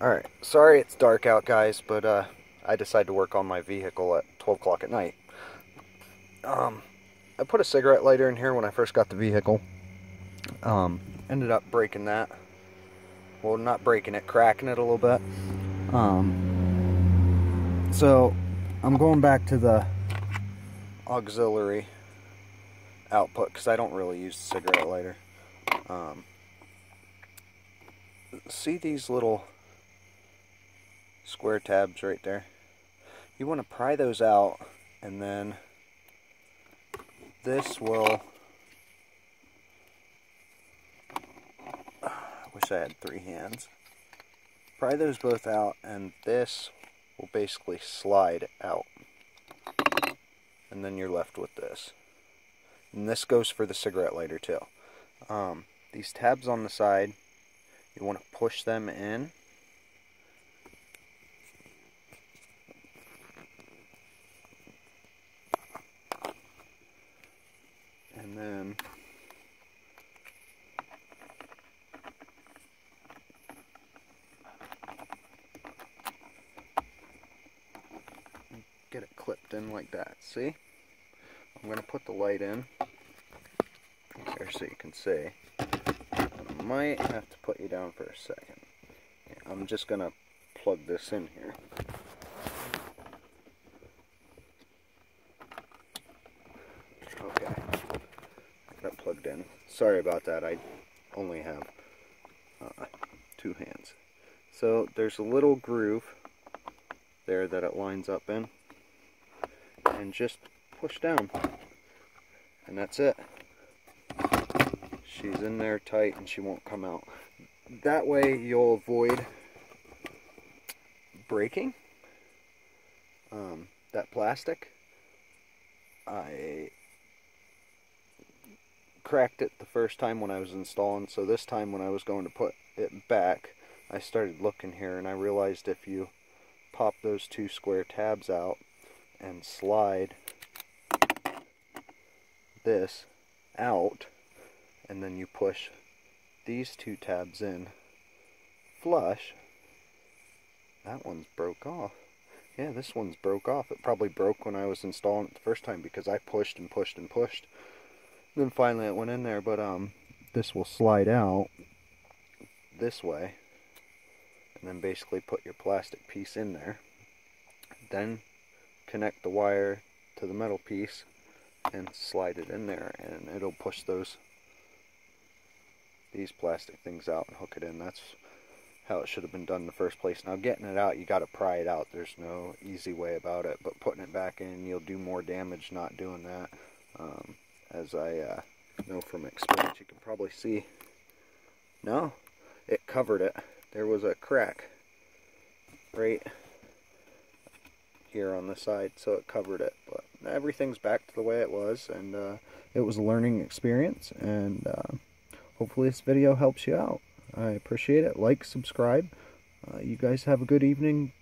Alright, sorry it's dark out, guys, but I decided to work on my vehicle at 12 o'clock at night. I put a cigarette lighter in here when I first got the vehicle. Ended up breaking that. Well, not breaking it, cracking it a little bit. So I'm going back to the auxiliary output because I don't really use the cigarette lighter. See these little square tabs right there? You want to pry those out, and then this will, I wish I had 3 hands. Pry those both out, and this will basically slide out. And then you're left with this. And this goes for the cigarette lighter too. These tabs on the side, you want to push them in. And then get it clipped in like that. See? I'm going to put the light in there so you can see. I might have to put you down for a second. I'm just going to plug this in here. Okay. I got it plugged in. Sorry about that. I only have 2 hands. So there's a little groove there that it lines up in. And just push down. And that's it. She's in there tight and she won't come out. That way you'll avoid breaking that plastic. I cracked it the first time when I was installing, so this time when I was going to put it back, I started looking here and I realized if you pop those 2 square tabs out and slide this out, and then you push these 2 tabs in flush, that one's broke off. Yeah, this one's broke off. It probably broke when I was installing it the first time because I pushed and pushed and pushed. Then finally it went in there, but this will slide out this way, and then basically put your plastic piece in there. Then connect the wire to the metal piece and slide it in there, and it'll push these plastic things out and hook it in. That's how it should have been done in the first place. Now getting it out, you got to pry it out. There's no easy way about it, but putting it back in, you'll do more damage not doing that. As I know from experience, you can probably see, no, it covered it. There was a crack right here on the side, so it covered it, but everything's back to the way it was, and it was a learning experience, and hopefully this video helps you out. I appreciate it. Like, subscribe. You guys have a good evening.